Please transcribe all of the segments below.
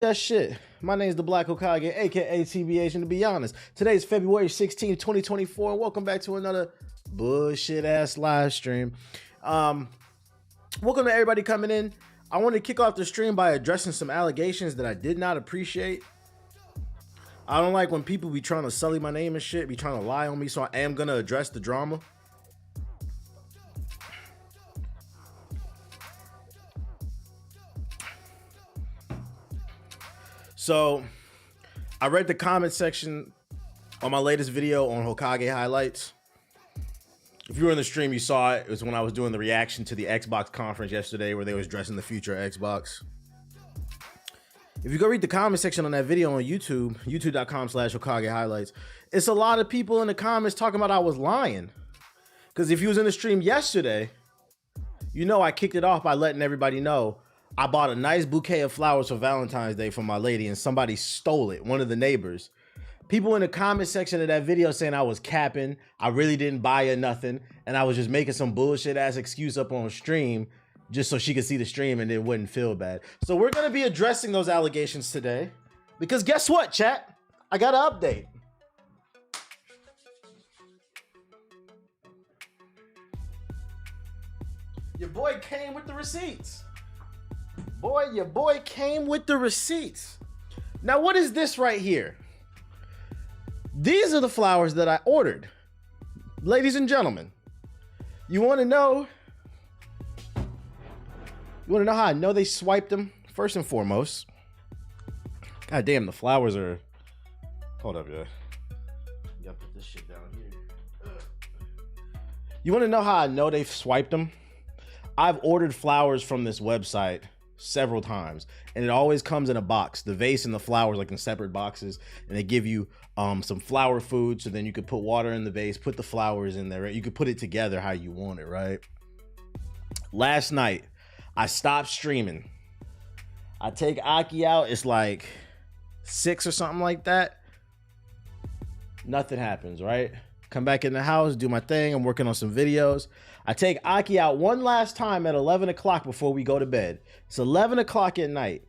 That shit. My name is the Black Hokage, aka TBH, and to be honest, today is February 16th, 2024, and welcome back to another bullshit ass live stream. Welcome to everybody coming in. I want to kick off the stream by addressing some allegations that I did not appreciate. I don't like when people be trying to sully my name and shit, be trying to lie on me, so I am gonna address the drama. So, I read the comment section on my latest video on Hokage highlights. If you were in the stream, you saw it. It was when I was doing the reaction to the Xbox conference yesterday where they was dressing the future Xbox. If you go read the comment section on that video on YouTube, youtube.com/Hokage highlights, it's a lot of people in the comments talking about I was lying. Because if you was in the stream yesterday, you know I kicked it off by letting everybody know I bought a nice bouquet of flowers for Valentine's Day for my lady and somebody stole it, one of the neighbors. People in the comment section of that video saying I was capping, I really didn't buy her nothing, and I was just making some bullshit ass excuse up on stream just so she could see the stream and it wouldn't feel bad. So we're gonna be addressing those allegations today because guess what, chat? I got an update. Your boy came with the receipts. Boy, your boy came with the receipts. Now, what is this right here? These are the flowers that I ordered. Ladies and gentlemen, you want to know? You want to know how I know they swiped them? First and foremost, God damn, the flowers are. Hold up, yeah. You gotta put this shit down here. You want to know how I know they swiped them? I've ordered flowers from this website several times, and it always comes in a box. The vase and the flowers like in separate boxes, and they give you some flower food, so then you could put water in the vase, put the flowers in there, right? You could put it together how you want it, right? Last night, I stopped streaming. I take Aki out, it's like 6 or something like that. Nothing happens, right? Come back in the house, do my thing, I'm working on some videos. I take Aki out one last time at 11 o'clock before we go to bed. It's 11 o'clock at night.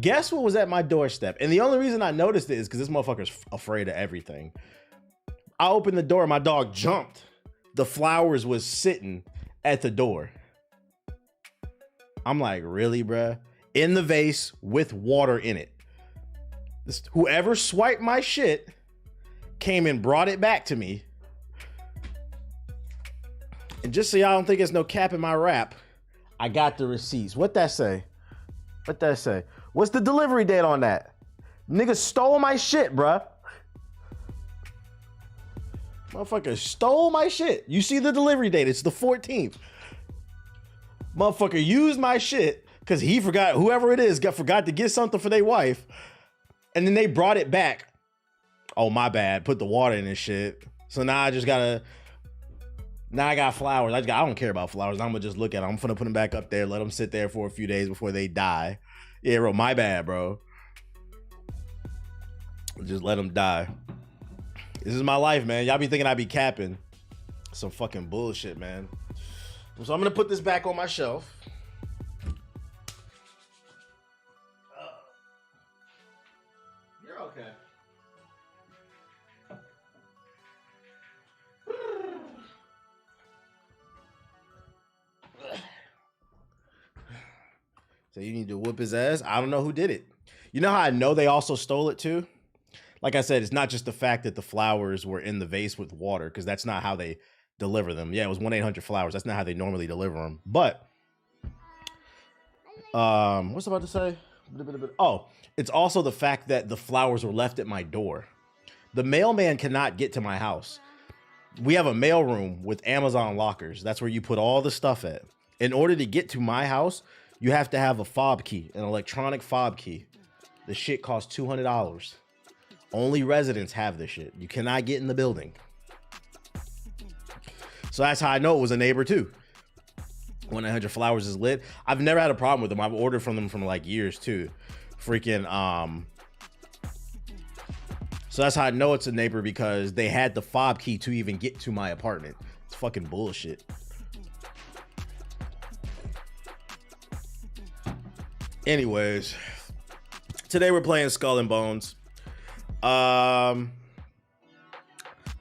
Guess what was at my doorstep? And the only reason I noticed it is because this motherfucker's afraid of everything. I opened the door, my dog jumped. The flowers was sitting at the door. I'm like, really, bruh? In the vase with water in it. Whoever swiped my shit came and brought it back to me. And just so y'all don't think there's no cap in my rap, I got the receipts. What that say? What that say? What's the delivery date on that? Nigga stole my shit, bruh. Motherfucker stole my shit. You see the delivery date, it's the 14th. Motherfucker used my shit because he forgot, whoever it is, forgot to get something for their wife. And then they brought it back. Oh, my bad. Put the water in this shit. So now I just gotta... Now I got flowers. I don't care about flowers. I'm gonna just look at them. I'm gonna put them back up there, let them sit there for a few days before they die. Yeah, bro, my bad, bro. Just let them die. This is my life, man. Y'all be thinking I be capping. Some fucking bullshit, man. So I'm gonna put this back on my shelf. You're okay. So you need to whoop his ass? I don't know who did it. You know how I know they also stole it too? Like I said, it's not just the fact that the flowers were in the vase with water, because that's not how they deliver them. Yeah, it was 1-800-Flowers. That's not how they normally deliver them. But, what's I about to say? Oh, it's also the fact that the flowers were left at my door. The mailman cannot get to my house. We have a mail room with Amazon lockers. That's where you put all the stuff at. In order to get to my house, you have to have a fob key, an electronic fob key. The shit costs $200. Only residents have this shit. You cannot get in the building. So that's how I know it was a neighbor too. 1-800-Flowers is lit. I've never had a problem with them. I've ordered from them from like years too. Freaking, so that's how I know it's a neighbor, because they had the fob key to even get to my apartment. It's fucking bullshit. Anyways, Today we're playing Skull and Bones. We're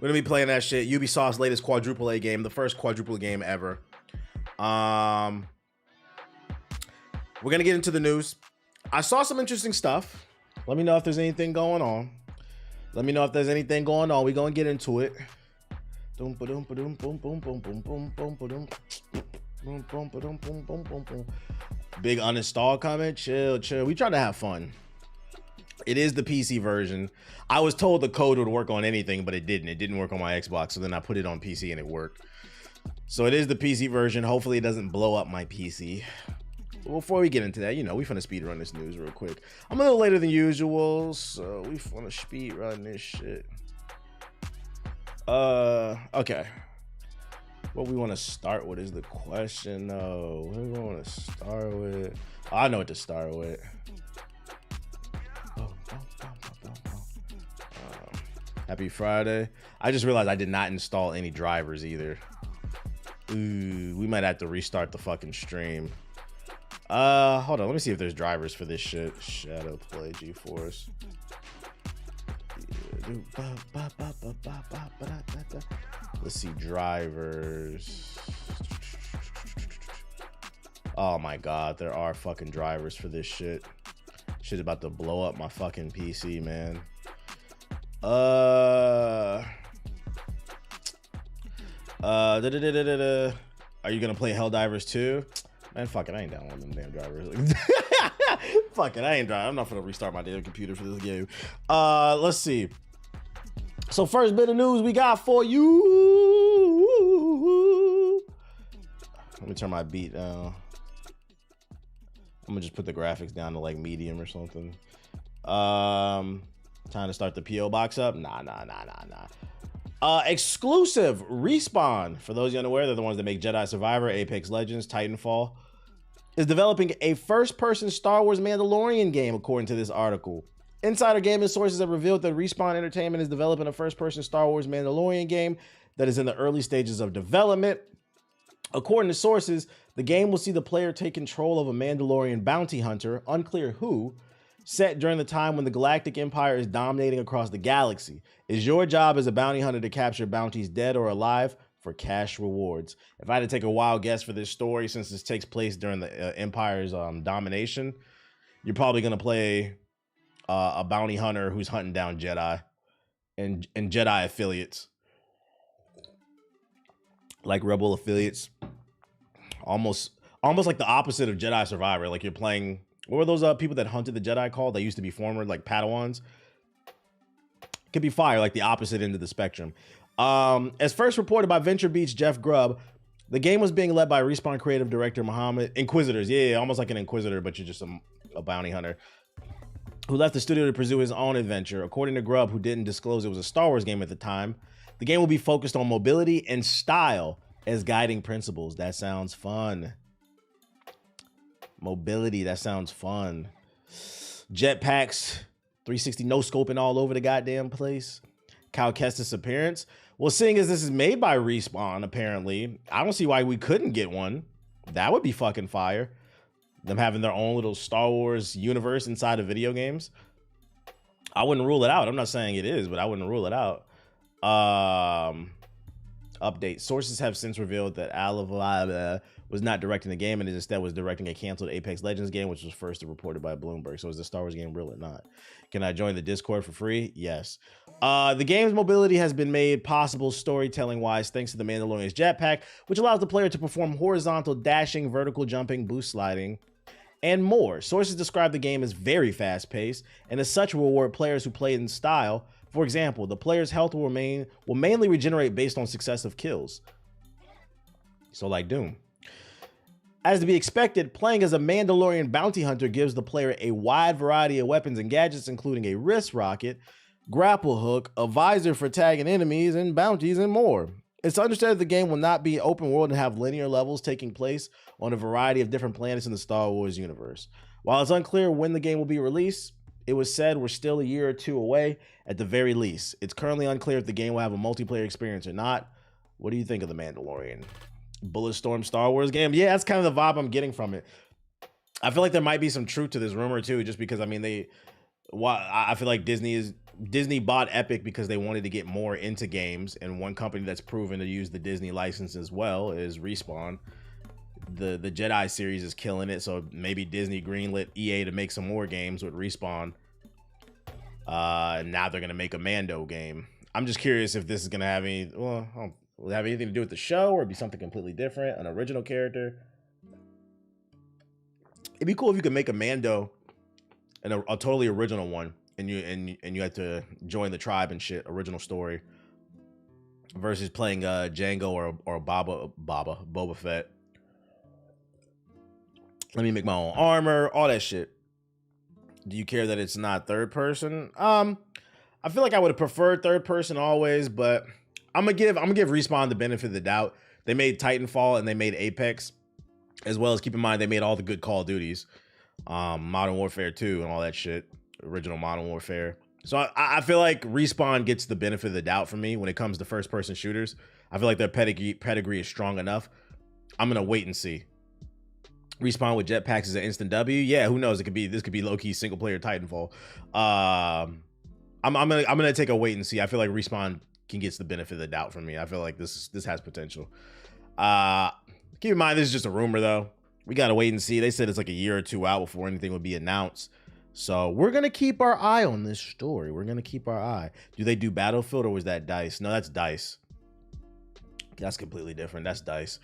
gonna be playing that shit. Ubisoft's latest quadruple A game, the first quadruple game ever. We're gonna get into the news. I saw some interesting stuff. Let me know if there's anything going on. Let me know if there's anything going on. We're gonna get into it. Big uninstall comment. Chill. We try to have fun. It is the PC version. I was told the code would work on anything, but it didn't. It didn't work on my Xbox, so then I put it on PC and it worked. So it is the PC version. Hopefully it doesn't blow up my PC. But before we get into that, you know, we finna speed run this news real quick. I'm a little later than usual, so we finna speed run this shit. Okay. What we want to start with is the question, though. What do we want to start with? Oh, I know what to start with. Happy Friday. I just realized I did not install any drivers either. Ooh, we might have to restart the fucking stream. Hold on. Let me see if there's drivers for this shit. Shadow Play GeForce. Let's see drivers. Oh my god, there are fucking drivers for this shit. Shit about to blow up my fucking PC, man. Are you gonna play Helldivers 2? Man, fuck it, I ain't down with them damn drivers. Fuck it, I ain't driving. I'm not gonna restart my damn computer for this game. Let's see. So first bit of news we got for you. Let me turn my beat down. I'm gonna just put the graphics down to like medium or something. Time to start the PO box up. Nah. Exclusive Respawn. For those of you unaware, they're the ones that make Jedi Survivor, Apex Legends, Titanfall. Is developing a first-person Star Wars Mandalorian game, according to this article. Insider gaming sources have revealed that Respawn Entertainment is developing a first-person Star Wars Mandalorian game that is in the early stages of development. According to sources, the game will see the player take control of a Mandalorian bounty hunter, unclear who, set during the time when the Galactic Empire is dominating across the galaxy. It's your job as a bounty hunter to capture bounties dead or alive for cash rewards. If I had to take a wild guess for this story, since this takes place during the Empire's domination, you're probably going to play a bounty hunter who's hunting down Jedi and Jedi affiliates. Like Rebel affiliates. Almost like the opposite of Jedi Survivor. Like you're playing... What were those people that hunted the Jedi called? They used to be former like Padawans. Could be fire, like the opposite end of the spectrum. As first reported by Venture Beat's Jeff Grubb, the game was being led by Respawn creative director Muhammad Inquisitors. Yeah, almost like an Inquisitor, but you're just a bounty hunter who left the studio to pursue his own adventure. According to Grubb, who didn't disclose it was a Star Wars game at the time, the game will be focused on mobility and style as guiding principles. That sounds fun. Mobility, that sounds fun. Jetpacks, 360 no scoping all over the goddamn place. Cal Kestis appearance. Well, seeing as this is made by Respawn, apparently, I don't see why we couldn't get one. That would be fucking fire. Them having their own little Star Wars universe inside of video games. I wouldn't rule it out. I'm not saying it is, but I wouldn't rule it out. Update. Sources have since revealed that Alivala was not directing the game and instead was directing a canceled Apex Legends game, which was first reported by Bloomberg. So is the Star Wars game real or not? Can I join the Discord for free? Yes. The game's mobility has been made possible storytelling-wise thanks to the Mandalorian's jetpack, which allows the player to perform horizontal dashing, vertical jumping, boost sliding, and more. Sources describe the game as very fast-paced, and as such will reward players who play in style. For example, the player's health will mainly regenerate based on successive kills. So like Doom. As to be expected, playing as a Mandalorian bounty hunter gives the player a wide variety of weapons and gadgets, including a wrist rocket, grapple hook, a visor for tagging enemies, and bounties, and more. It's understood that the game will not be open world and have linear levels taking place on a variety of different planets in the Star Wars universe. While it's unclear when the game will be released, it was said we're still a year or two away at the very least. It's currently unclear if the game will have a multiplayer experience or not. What do you think of the Mandalorian? Bulletstorm Star Wars game? Yeah, that's kind of the vibe I'm getting from it. I feel like there might be some truth to this rumor too, just because, I mean, Why I feel like Disney bought Epic because they wanted to get more into games, and one company that's proven to use the Disney license as well is Respawn. The Jedi series is killing it, so maybe Disney greenlit EA to make some more games with Respawn. Now they're gonna make a Mando game. I'm just curious if this is gonna have any, will it have anything to do with the show, or be something completely different, an original character. It'd be cool if you could make a Mando and a totally original one, and you had to join the tribe and shit, original story, versus playing Django or Boba Fett. Let me make my own armor, all that shit. Do you care that it's not third person? I feel like I would have preferred third person always, but I'm gonna give Respawn the benefit of the doubt. They made Titanfall and they made Apex, as well as keep in mind they made all the good Call of Duties, Modern Warfare 2 and all that shit, original Modern Warfare. So I feel like Respawn gets the benefit of the doubt from me when it comes to first person shooters. I feel like their pedigree is strong enough. I'm gonna wait and see. Respawn with jetpacks is an instant W. Yeah, who knows? This could be low key single player Titanfall. I'm gonna take a wait and see. I feel like Respawn can get the benefit of the doubt from me. I feel like this has potential. Keep in mind this is just a rumor though. We gotta wait and see. They said it's like a year or two out before anything would be announced. So we're gonna keep our eye on this story. We're gonna keep our eye. Do they do Battlefield or was that DICE? No, that's DICE. That's completely different. That's DICE.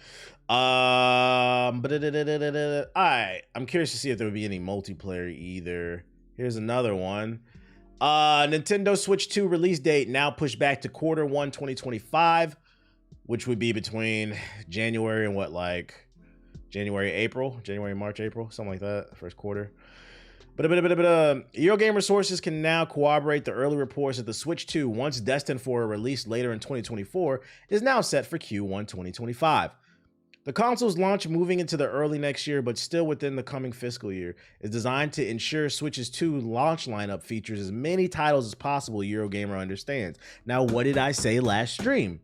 All right. I'm curious to see if there would be any multiplayer either. Here's another one. Nintendo Switch 2 release date now pushed back to Q1 2025, which would be between January and what, like January, March, April, something like that, first quarter. Eurogamer sources can now corroborate the early reports that the Switch 2, once destined for a release later in 2024, is now set for Q1 2025. The console's launch, moving into the early next year but still within the coming fiscal year, is designed to ensure Switch's 2 launch lineup features as many titles as possible, Eurogamer understands. Now, what did I say last stream?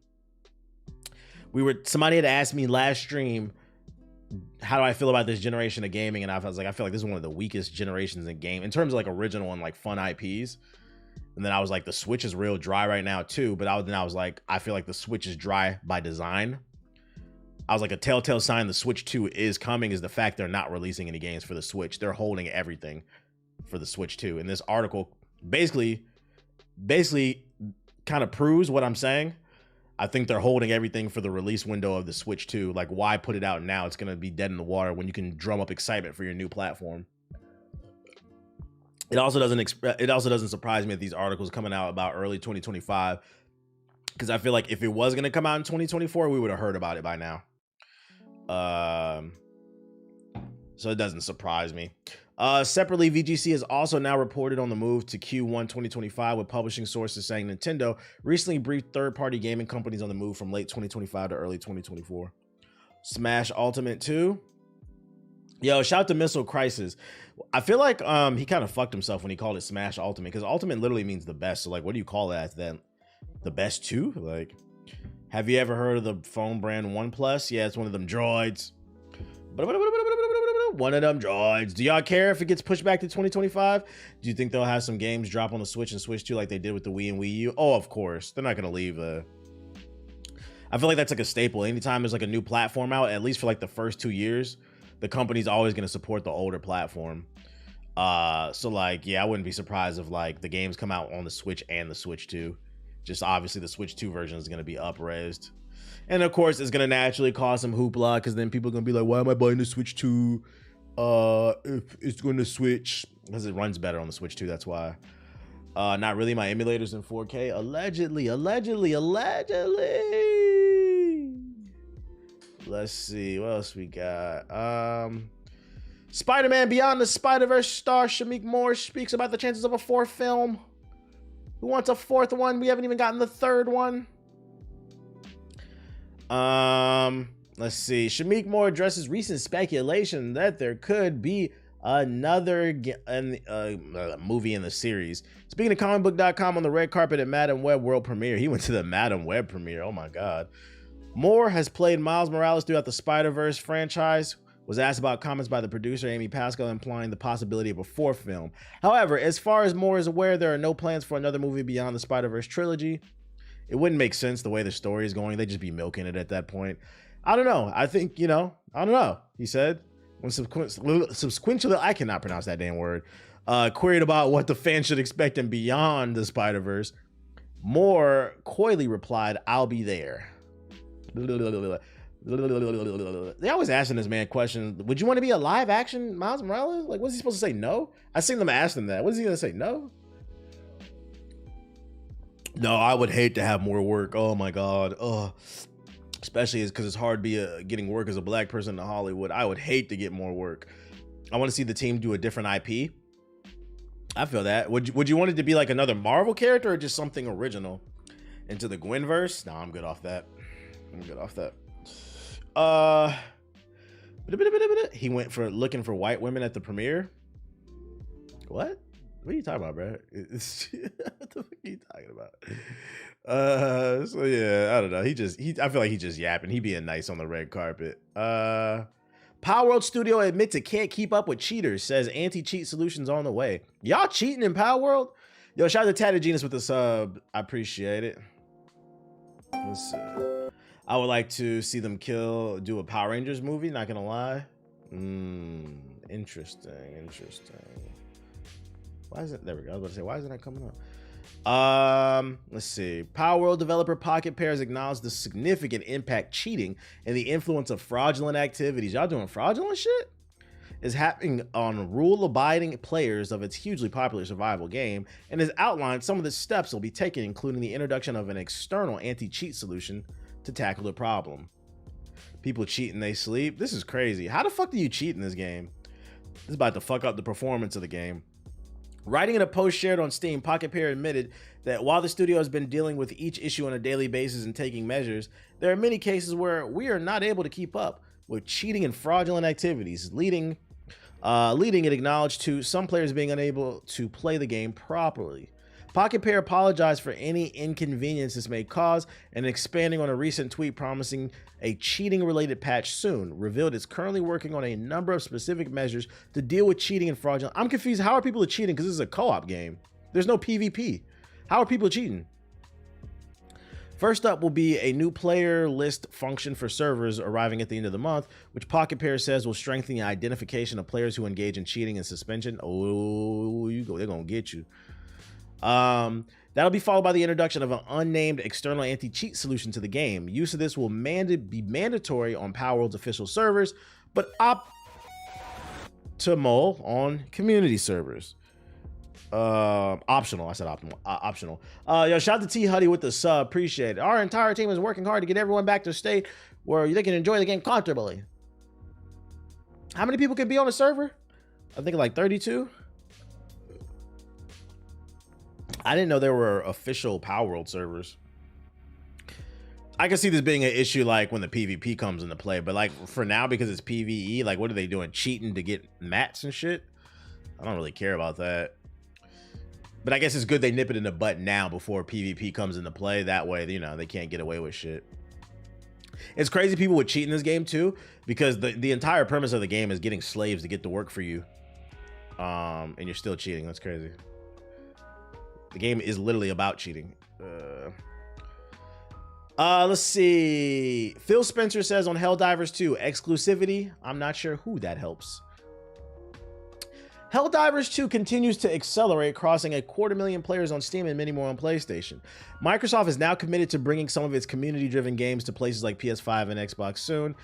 Somebody had asked me last stream, how do I feel about this generation of gaming? And I was like, I feel like this is one of the weakest generations in game in terms of like original and like fun IPs. And then I was like, the Switch is real dry right now too. But I was like, I feel like the Switch is dry by design. I was like, a telltale sign the Switch 2 is coming is the fact they're not releasing any games for the Switch. They're holding everything for the Switch 2. And this article basically kind of proves what I'm saying. I think they're holding everything for the release window of the Switch 2. Like, why put it out now? It's going to be dead in the water when you can drum up excitement for your new platform. It also doesn't surprise me that these articles coming out about early 2025, because I feel like if it was going to come out in 2024, we would have heard about it by now. So it doesn't surprise me. Separately, VGC has also now reported on the move to Q1 2025, with publishing sources saying Nintendo recently briefed third-party gaming companies on the move from late 2025 to early 2024. Smash Ultimate 2. Yo, shout out to Missile Crisis. I feel like he kind of fucked himself when he called it Smash Ultimate, because Ultimate literally means the best. So like, what do you call that then? The best 2? Like, have you ever heard of the phone brand OnePlus? Yeah, it's one of them droids. One of them droids. Do y'all care if it gets pushed back to 2025? Do you think they'll have some games drop on the Switch and Switch 2 like they did with the Wii and Wii U? Oh, of course. They're not going to leave. I feel like that's like a staple. Anytime there's like a new platform out, at least for like the first 2 years, the company's always going to support the older platform. So like, yeah, I wouldn't be surprised if like the games come out on the Switch and the Switch 2. Just obviously the Switch 2 version is going to be up-resed. And of course, it's going to naturally cause some hoopla, because then people are going to be like, why am I buying the Switch 2? If it's going to switch, because it runs better on the Switch 2, that's why. Not really, my emulators in 4K. Allegedly. Let's see, what else we got? Spider-Man Beyond the Spider-Verse star Shamik Moore speaks about the chances of a 4th film. Who wants a 4th one? We haven't even gotten the 3rd one. Let's see. Shamik Moore addresses recent speculation that there could be another movie in the series. Speaking of comicbook.com on the red carpet at Madam Web world premiere. He went to the Madam Web premiere. Oh my God. Moore has played Miles Morales throughout the Spider-Verse franchise, Was asked about comments by the producer Amy Pascal implying the possibility of a fourth film. However, as far as Moore is aware, there are no plans for another movie beyond the Spider-Verse trilogy. It wouldn't make sense the way the story is going. They'd just be milking it at that point. I don't know. I think, I don't know, he said. When subsequently, I cannot pronounce that damn word, queried about what the fans should expect in Beyond the Spider-Verse, Moore coyly replied, "I'll be there." They always asking this man questions. Would you want to be a live action Miles Morales? Like, what's he supposed to say? No? I seen them ask him that. What is he gonna say? No? No, I would hate to have more work. Oh my God. Oh, especially because it's hard getting work as a black person in Hollywood. I would hate to get more work. I want to see the team do a different IP. I feel that. Would you want it to be like another Marvel character or just something original into the Gwenverse? No, I'm good off that. He went for looking for white women at the premiere. What are you talking about, bro? What the fuck are you talking about? So yeah, I don't know. I feel like he just yapping. He being nice on the red carpet. Power World Studio admits it can't keep up with cheaters, says anti-cheat solutions on the way. Y'all cheating in Power World? Yo, shout out to Tatted Genius with the sub. I appreciate it. Let's see. I would like to see them do a Power Rangers movie, not gonna lie. Interesting. Why is it? There we go. I was about to say, why isn't that coming up? Let's see. Power World developer Pocket Pair has acknowledged the significant impact cheating and the influence of fraudulent activities. Y'all doing fraudulent shit? Is happening on rule-abiding players of its hugely popular survival game, and has outlined some of the steps will be taken, including the introduction of an external anti-cheat solution to tackle the problem. People cheat and they sleep. This is crazy. How the fuck do you cheat in this game? This is about to fuck up the performance of the game. Writing in a post shared on Steam, Pocket Pair admitted that while the studio has been dealing with each issue on a daily basis and taking measures, there are many cases where we are not able to keep up with cheating and fraudulent activities, leading it acknowledged to some players being unable to play the game properly. Pocket Pair apologized for any inconvenience this may cause, and expanding on a recent tweet promising a cheating-related patch soon, revealed it's currently working on a number of specific measures to deal with cheating and fraudulent. I'm confused. How are people cheating? Because this is a co-op game. There's no PvP. How are people cheating? First up will be a new player list function for servers arriving at the end of the month, which Pocket Pair says will strengthen the identification of players who engage in cheating and suspension. Oh, they're gonna get you. That'll be followed by the introduction of an unnamed external anti-cheat solution to the game. Use of this will be mandatory on Power World's official servers, but optimal on community servers. Optional. I said optimal. Optional. Yo, shout out to T Huddy with the sub. Appreciate it. Our entire team is working hard to get everyone back to a state where they can enjoy the game comfortably. How many people can be on a server? I think like 32. I didn't know there were official Power World servers. I can see this being an issue like when the PvP comes into play, but like for now, because it's PvE, like what are they doing? Cheating to get mats and shit? I don't really care about that. But I guess it's good they nip it in the butt now before PvP comes into play. That way, they can't get away with shit. It's crazy people would cheat in this game too, because the entire premise of the game is getting slaves to get to work for you. And you're still cheating. That's crazy. The game is literally about cheating. Let's see. Phil Spencer says on Helldivers 2, exclusivity. I'm not sure who that helps. Helldivers 2 continues to accelerate, crossing 250,000 players on Steam and many more on PlayStation. Microsoft is now committed to bringing some of its community-driven games to places like PS5 and Xbox soon.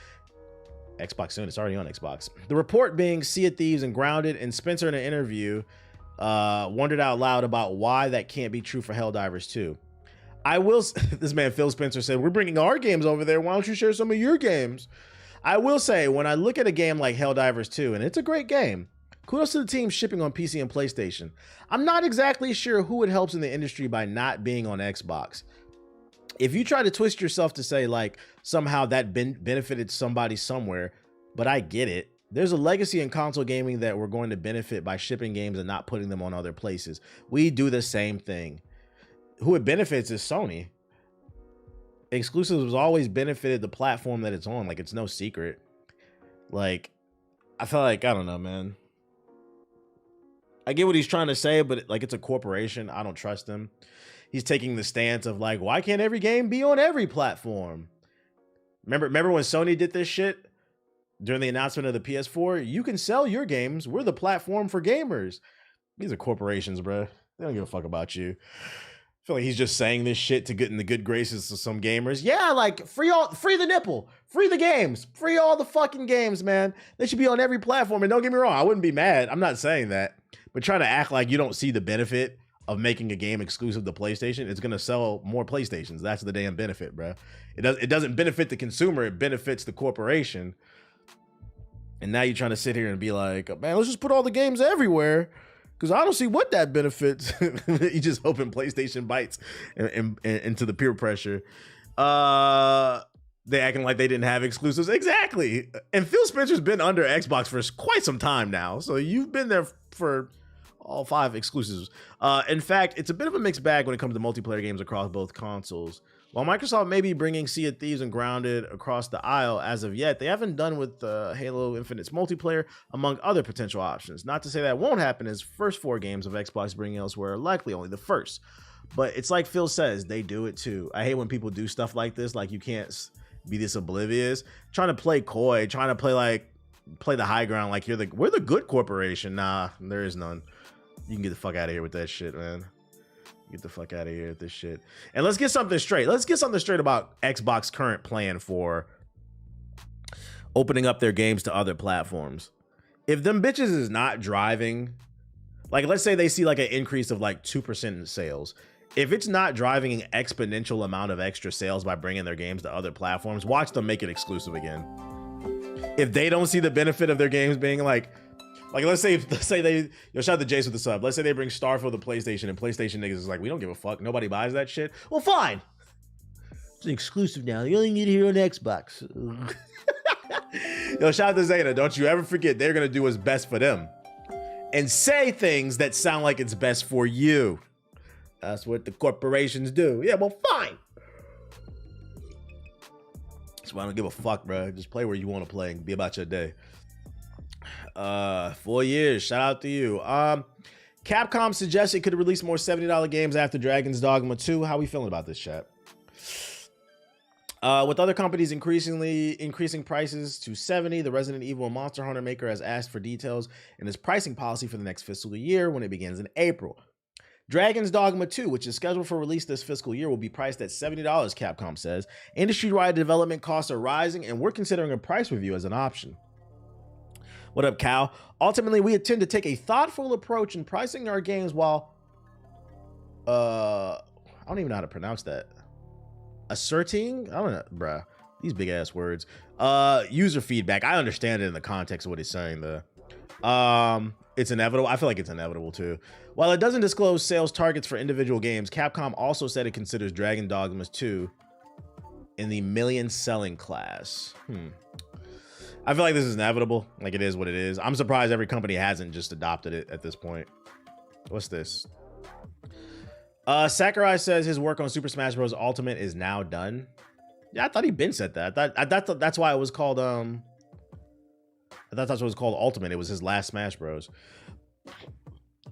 It's already on Xbox. The report being Sea of Thieves and Grounded, and Spencer in an interview wondered out loud about why that can't be true for Helldivers 2. This man Phil Spencer said, we're bringing our games over there. Why don't you share some of your games? I will say, when I look at a game like Helldivers 2, and it's a great game, kudos to the team shipping on PC and PlayStation. I'm not exactly sure who it helps in the industry by not being on Xbox. If you try to twist yourself to say like somehow that benefited somebody somewhere, but I get it. There's a legacy in console gaming that we're going to benefit by shipping games and not putting them on other places. We do the same thing. Who it benefits is Sony. Exclusives has always benefited the platform that it's on. Like, it's no secret. Like, I feel like, I don't know, man. I get what he's trying to say, but like, it's a corporation. I don't trust him. He's taking the stance of like, why can't every game be on every platform? Remember when Sony did this shit during the announcement of the PS4? You can sell your games. We're the platform for gamers. These are corporations, bro. They don't give a fuck about you. I feel like he's just saying this shit to get in the good graces of some gamers. Yeah, like free the nipple, free the games, free all the fucking games, man. They should be on every platform. And don't get me wrong, I wouldn't be mad. I'm not saying that. But trying to act like you don't see the benefit of making a game exclusive to PlayStation, it's gonna sell more PlayStations. That's the damn benefit, bro. It doesn't benefit the consumer, it benefits the corporation. And now you're trying to sit here and be like, man, let's just put all the games everywhere. Because I don't see what that benefits. You just hoping PlayStation bites and into the peer pressure. They acting like they didn't have exclusives. Exactly. And Phil Spencer's been under Xbox for quite some time now. So you've been there for all 5 exclusives. In fact, it's a bit of a mixed bag when it comes to multiplayer games across both consoles. While Microsoft may be bringing Sea of Thieves and Grounded across the aisle as of yet, they haven't done with Halo Infinite's multiplayer, among other potential options. Not to say that won't happen, as first 4 games of Xbox bringing elsewhere are likely only the first. But it's like Phil says, they do it too. I hate when people do stuff like this, like you can't be this oblivious. Trying to play coy, trying to play the high ground like we're the good corporation. Nah, there is none. You can get the fuck out of here with that shit, man. Get the fuck out of here with this shit. And let's get something straight. Let's get something straight about Xbox's current plan for opening up their games to other platforms. If them bitches is not driving, like let's say they see like an increase of like 2% in sales. If it's not driving an exponential amount of extra sales by bringing their games to other platforms, watch them make it exclusive again. If they don't see the benefit of their games being like let's say they, shout out to Jace with the sub. Let's say they bring Starfield to PlayStation and PlayStation niggas is like, we don't give a fuck. Nobody buys that shit. Well, fine. It's an exclusive now. You only need it here on Xbox. Shout out to Zayna. Don't you ever forget they're going to do what's best for them. And say things that sound like it's best for you. That's what the corporations do. Yeah, well, fine. That's why I don't give a fuck, bro. Just play where you want to play and be about your day. 4 years. Shout out to you. Capcom suggests it could release more $70 games after Dragon's Dogma 2. How we feeling about this, chat? With other companies increasing prices to $70, the Resident Evil and Monster Hunter maker has asked for details in its pricing policy for the next fiscal year when it begins in April. Dragon's Dogma 2, which is scheduled for release this fiscal year, will be priced at $70, Capcom says. Industry-wide development costs are rising, and we're considering a price review as an option. What up, Cal? Ultimately, we intend to take a thoughtful approach in pricing our games while, I don't even know how to pronounce that. Asserting? I don't know, bruh. These big ass words. User feedback. I understand it in the context of what he's saying, though. It's inevitable. I feel like it's inevitable, too. While it doesn't disclose sales targets for individual games, Capcom also said it considers Dragon Dogma 2 in the million selling class. I feel like this is inevitable. Like, it is what it is. I'm surprised every company hasn't just adopted it at this point. What's this? Sakurai says his work on Super Smash Bros. Ultimate is now done. Yeah, I thought he'd been said that. That's why it was called, I thought that's what it was called Ultimate. It was his last Smash Bros.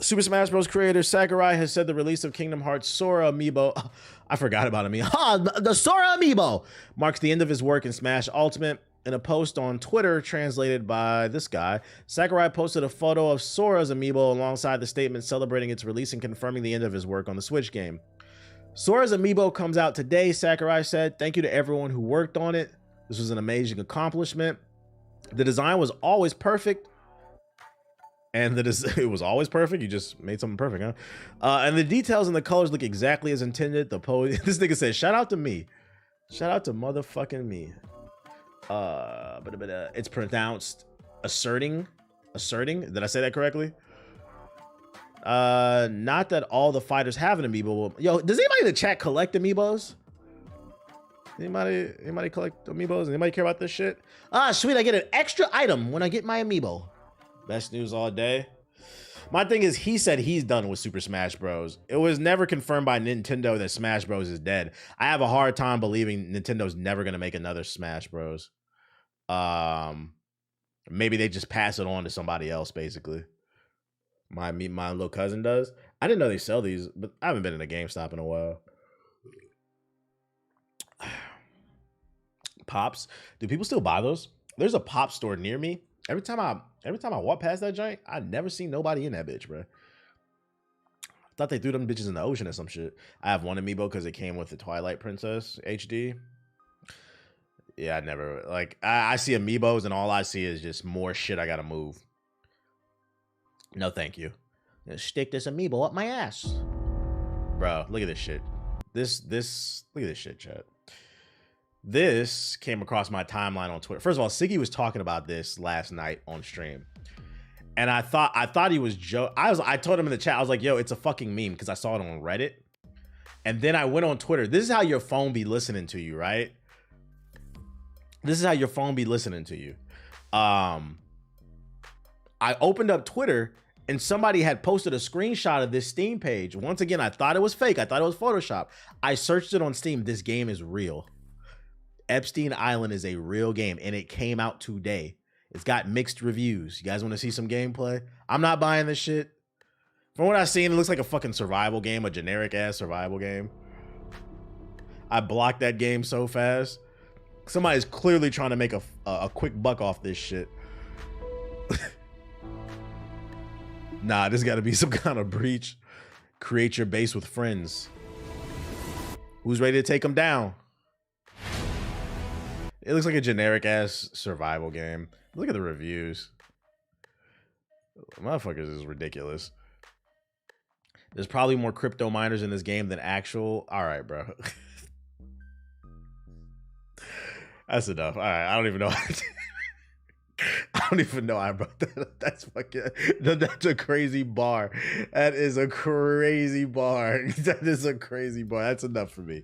Super Smash Bros. Creator Sakurai has said the release of Kingdom Hearts Sora Amiibo, I forgot about Amiibo, the Sora Amiibo, marks the end of his work in Smash Ultimate. In a post on Twitter translated by this guy, Sakurai posted a photo of Sora's Amiibo alongside the statement celebrating its release and confirming the end of his work on the Switch game. Sora's Amiibo comes out today, Sakurai said. Thank you to everyone who worked on it. This was an amazing accomplishment. The design was always perfect. And it was always perfect. You just made something perfect, huh? And the details and the colors look exactly as intended. This nigga said, shout out to me. Shout out to motherfucking me. It's pronounced asserting. Did I say that correctly? Not that all the fighters have an amiibo. Yo, does anybody in the chat collect amiibos? Anybody collect amiibos? Anybody care about this shit? Ah, sweet, I get an extra item when I get my amiibo. Best news all day. My thing is, he said he's done with Super Smash Bros. It was never confirmed by Nintendo that Smash Bros is dead. I have a hard time believing Nintendo's never gonna make another Smash Bros. Maybe they just pass it on to somebody else, basically. My little cousin does. I didn't know they sell these, but I haven't been in a GameStop in a while. Pops. Do people still buy those? There's a pop store near me. Every time I walk past that joint, I never see nobody in that bitch, bro. I thought they threw them bitches in the ocean or some shit. I have one amiibo because it came with the Twilight Princess HD. Yeah, I never like I see amiibos and all I see is just more shit I gotta move. No, thank you. Stick this amiibo up my ass. Bro, look at this shit. This look at this shit, chat. This came across my timeline on Twitter. First of all, Siggy was talking about this last night on stream. And I thought he was I told him in the chat, I was like, yo, it's a fucking meme because I saw it on Reddit. And then I went on Twitter. This is how your phone be listening to you, right? This is how your phone be listening to you. I opened up Twitter and somebody had posted a screenshot of this Steam page. Once again, I thought it was fake. I thought it was Photoshop. I searched it on Steam. This game is real. Epstein Island is a real game and it came out today. It's got mixed reviews. You guys want to see some gameplay? I'm not buying this shit. From what I've seen, it looks like a fucking survival game, a generic ass survival game. I blocked that game so fast. Somebody's clearly trying to make a quick buck off this shit. Nah, this got to be some kind of breach. Create your base with friends. Who's ready to take them down? It looks like a generic ass survival game. Look at the reviews. Motherfuckers is ridiculous. There's probably more crypto miners in this game than actual. All right, bro. That's enough. All right, I don't even know. I don't even know I brought that up. That's fucking, that's a crazy bar. That is a crazy bar. That is a crazy bar. That's enough for me.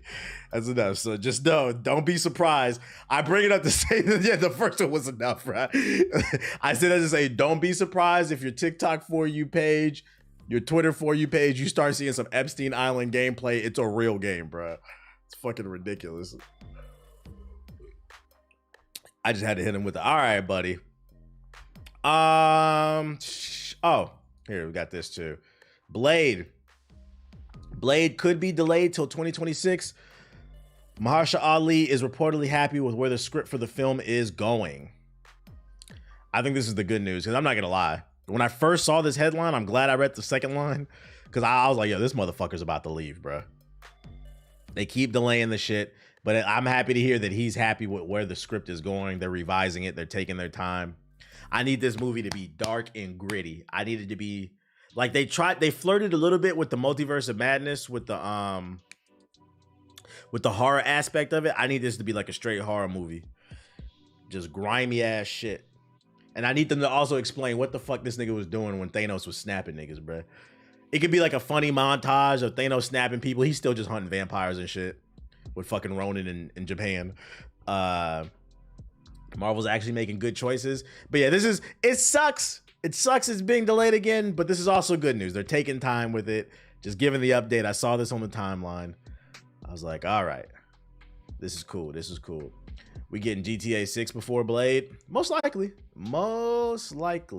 That's enough. So just know, don't be surprised. I bring it up to say that, yeah, the first one was enough, right? I said that to say, don't be surprised if your TikTok For You page, your Twitter For You page, you start seeing some Epstein Island gameplay. It's a real game, bro. It's fucking ridiculous. I just had to hit him with the, all right, buddy. Oh, here we got this too. Blade could be delayed till 2026. Mahershala Ali is reportedly happy with where the script for the film is going. I think this is the good news because I'm not gonna lie. When I first saw this headline, I'm glad I read the second line because I was like, yo, this motherfucker's about to leave, bro. They keep delaying the shit. But I'm happy to hear that he's happy with where the script is going. They're revising it. They're taking their time. I need this movie to be dark and gritty. I need it to be like they flirted a little bit with the multiverse of madness with the horror aspect of it. I need this to be like a straight horror movie. Just grimy ass shit. And I need them to also explain what the fuck this nigga was doing when Thanos was snapping niggas, bro. It could be like a funny montage of Thanos snapping people. He's still just hunting vampires and shit. With fucking Ronin in Japan. Marvel's actually making good choices. But yeah, it sucks. It sucks it's being delayed again, but this is also good news. They're taking time with it. Just giving the update. I saw this on the timeline. I was like, all right. This is cool. This is cool. We getting GTA 6 before Blade? Most likely. Most likely.